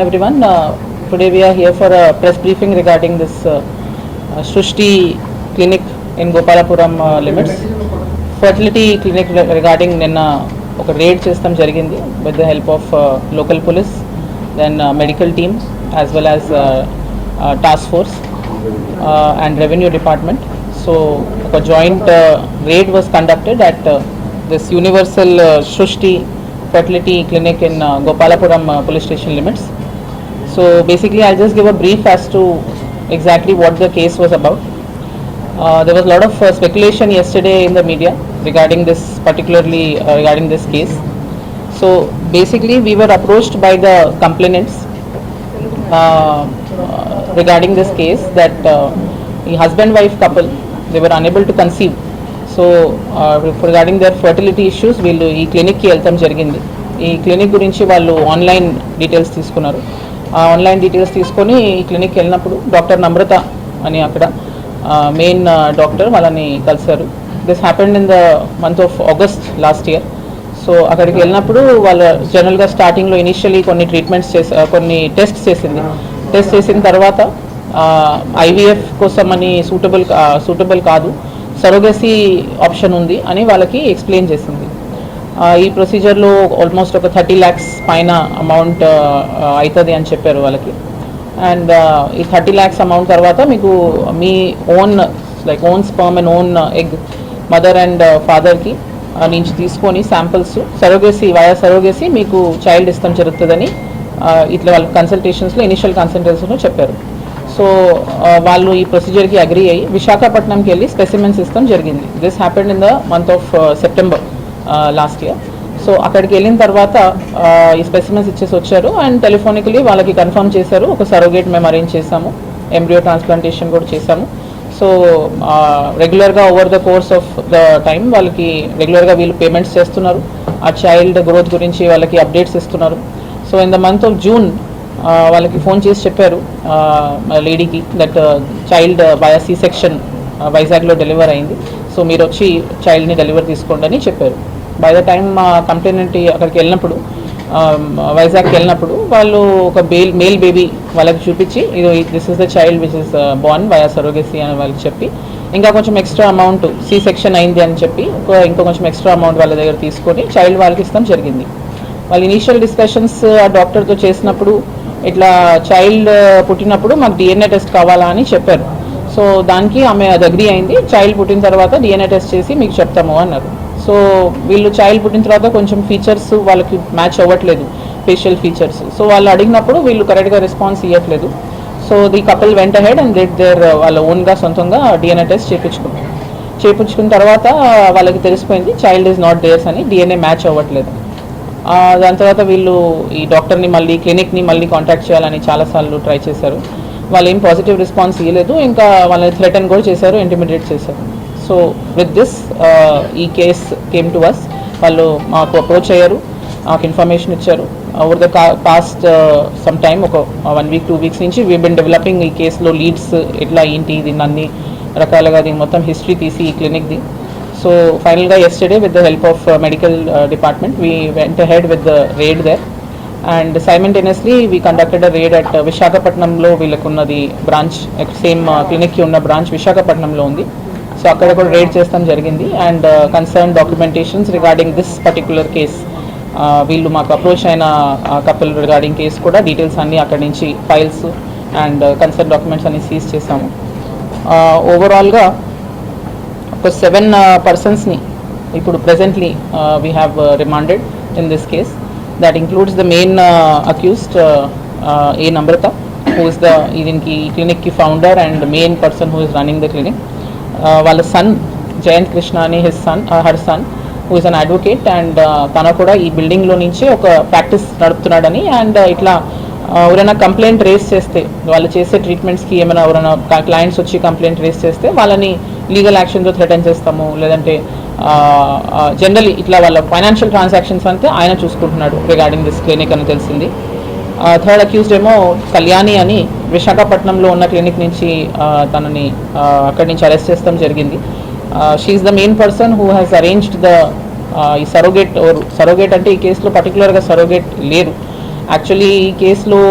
Everyone, today we are here for a press briefing regarding this Srushti clinic in Gopalapuram limits. Fertility clinic regarding నిన్న ఒక raid చేస్తాం జరిగింది with the help of local police, then medical team as well as task force and revenue department. So a joint raid was conducted at this Universal Srushti fertility clinic in Gopalapuram police station limits. So basically I'll just give a brief as to exactly what the case was about. There was a lot of speculation yesterday in the media regarding this, particularly regarding this case. So basically we were approached by the complainants regarding this case that the husband-wife couple, they were unable to conceive. So regarding their fertility issues, వీళ్ళు ఈ క్లినిక్కి వెళ్తాం జరిగింది. ఈ clinic గురించి వాళ్ళు online details తీసుకున్నారు. ఆ ఆన్లైన్ డీటెయిల్స్ తీసుకొని ఈ క్లినిక్కి వెళ్ళినప్పుడు డాక్టర్ నమ్రత అని అక్కడ మెయిన్ డాక్టర్ వాళ్ళని కలిశారు. This happened in the month of August last year. So అక్కడికి వెళ్ళినప్పుడు వాళ్ళ జనరల్గా స్టార్టింగ్లో ఇనిషియలీ కొన్ని ట్రీట్మెంట్స్ కొన్ని టెస్ట్ చేసిన తర్వాత ఐవీఎఫ్ కోసం అని సూటబుల్ కాదు, సరోగసీ ఆప్షన్ ఉంది అని వాళ్ళకి ఎక్స్ప్లెయిన్ చేసింది. ఈ ప్రొసీజర్లో ఆల్మోస్ట్ ఒక 30 lakhs పైన అమౌంట్ అవుతుంది అని చెప్పారు వాళ్ళకి. అండ్ ఈ 30 lakhs అమౌంట్ తర్వాత మీకు మీ own sperm and own egg mother and ఫాదర్కి నుంచి తీసుకొని శాంపిల్స్ సరోగసీ మీకు చైల్డ్ ఇష్టం జరుగుతుందని ఇట్లా వాళ్ళ కన్సల్టేషన్స్లో ఇనిషియల్ కన్సల్టేషన్స్లో చెప్పారు. సో వాళ్ళు ఈ ప్రొసీజర్కి అగ్రీ అయ్యి విశాఖపట్నంకి వెళ్ళి స్పెసిమెన్స్ ఇస్తాం జరిగింది. This happened in the month of September last year. So అక్కడికి వెళ్ళిన తర్వాత ఈ స్పెసిమెన్స్ ఇచ్చేసి వచ్చారు అండ్ టెలిఫోనికలీ వాళ్ళకి కన్ఫర్మ్ చేశారు. ఒక సరోగేట్ మేము అరేంజ్ చేసాము, ఎంబ్రియో ట్రాన్స్ప్లాంటేషన్ కూడా చేసాము. సో రెగ్యులర్గా over the course of the time వాళ్ళకి రెగ్యులర్గా వీళ్ళు పేమెంట్స్ చేస్తున్నారు. ఆ చైల్డ్ గ్రోత్ గురించి వాళ్ళకి అప్డేట్స్ ఇస్తున్నారు. So in the month of June వాళ్ళకి ఫోన్ చేసి చెప్పారు లేడీకి that child by C section వైజాగ్లో డెలివర్ అయింది, సో మీరు వచ్చి చైల్డ్ని డెలివర్ తీసుకోండి అని చెప్పారు. బై ద టైం కంప్లైనెంట్ అక్కడికి వెళ్ళినప్పుడు వైజాగ్కి వెళ్ళినప్పుడు వాళ్ళు ఒక మేల్ బేబీ వాళ్ళకి చూపించి this is the child which is Born via surrogacy అని వాళ్ళకి చెప్పి ఇంకా కొంచెం ఎక్స్ట్రా అమౌంట్ సి సెక్షన్ అయింది అని చెప్పి ఇంకో కొంచెం ఎక్స్ట్రా అమౌంట్ వాళ్ళ దగ్గర తీసుకొని చైల్డ్ వాళ్ళకి ఇస్తాం జరిగింది. వాళ్ళు ఇనీషియల్ డిస్కషన్స్ ఆ డాక్టర్తో చేసినప్పుడు ఇట్లా చైల్డ్ పుట్టినప్పుడు మాకు డిఎన్ఏ టెస్ట్ కావాలా అని చెప్పారు. సో దానికి ఆమె అది అగ్రీ అయింది. చైల్డ్ పుట్టిన తర్వాత డిఎన్ఏ టెస్ట్ చేసి మీకు చెప్తాము అన్నారు. సో వీళ్ళు చైల్డ్ పుట్టిన తర్వాత కొంచెం ఫీచర్స్ వాళ్ళకి మ్యాచ్ అవ్వట్లేదు, ఫేషియల్ ఫీచర్స్. సో వాళ్ళు అడిగినప్పుడు వీళ్ళు కరెక్ట్గా రెస్పాన్స్ ఇవ్వట్లేదు. సో ది కపుల్ వెంట హెడ్ అండ్ డెడ్ దేర్ వాళ్ళ ఓన్గా సొంతంగా డిఎన్ఏ టెస్ట్ చేయించుకున్న తర్వాత వాళ్ళకి తెలిసిపోయింది చైల్డ్ ఈజ్ నాట్ దేర్స్ అని, డిఎన్ఏ మ్యాచ్ అవ్వట్లేదు. దాని తర్వాత వీళ్ళు ఈ డాక్టర్ని క్లినిక్ని మళ్ళీ కాంటాక్ట్ చేయాలని చాలాసార్లు ట్రై చేశారు. వాళ్ళు ఏం పాజిటివ్ రెస్పాన్స్ ఇవ్వలేదు. ఇంకా వాళ్ళని థ్రెటన్ కూడా చేశారు, ఇంటిమిడేట్ చేశారు. సో విత్ దిస్ ఈ కేస్ కేమ్ టు అస్. వాళ్ళు మాకు అప్రోచ్ అయ్యారు, మాకు ఇన్ఫర్మేషన్ ఇచ్చారు. Over the past some time ఒక 1 week 2 weeks నుంచి వీ బిన్ డెవలపింగ్ ఈ కేసులో లీడ్స్ ఎట్లా ఏంటి దీన్ని అన్ని రకాలుగా దీని మొత్తం హిస్టరీ తీసి ఈ క్లినిక్ది. So finally yesterday with the help of medical department we went ahead with the raid there and simultaneously we conducted a raid at Visakhapatnam lo villakunnadi branch same clinic ki unna branch Visakhapatnam lo undi. So akkada kuda raid chestam jarigindi and concerned documentations regarding this particular case వీళ్ళు మాకు approach అయిన couple regarding case కూడా details అన్నీ అక్కడి నుంచి files and concern documents అన్ని seize చేసాము. ఓవరాల్గా ఒక 7 personsని ఇప్పుడు presently we have remanded in this case. That includes the main accused A Namrata who is దీనికి క్లినిక్కి founder and main person who is running the clinic. వాళ్ళ సన్ జయంత్ కృష్ణ అని her son who is an advocate and తన కూడా ఈ బిల్డింగ్లో నుంచే ఒక ప్రాక్టీస్ నడుపుతున్నాడని అండ్ ఇట్లా ఎవరైనా కంప్లైంట్ రేస్ చేస్తే వాళ్ళు చేసే ట్రీట్మెంట్స్కి ఏమైనా ఎవరైనా క్లయింట్స్ వచ్చి కంప్లైంట్ రేస్ చేస్తే వాళ్ళని లీగల్ యాక్షన్తో థ్రెటన్ చేస్తాము, లేదంటే జనరలీ ఇట్లా వాళ్ళ ఫైనాన్షియల్ ట్రాన్సాక్షన్స్ అంతే ఆయన చూసుకుంటున్నాడు రిగార్డింగ్ దిస్ క్లినిక్ అని తెలిసింది. థర్డ్ అక్యూజ్డ్ ఏమో కళ్యాణి అని విశాఖపట్నంలో ఉన్న క్లినిక్ నుంచి తనని అక్కడి నుంచి అరెస్ట్ చేస్తాం జరిగింది. She is the main person who has arranged the ఈ సరోగేట్ అంటే ఈ కేసులో పర్టికులర్గా సరోగేట్ లేరు. యాక్చువల్లీ ఈ కేసులో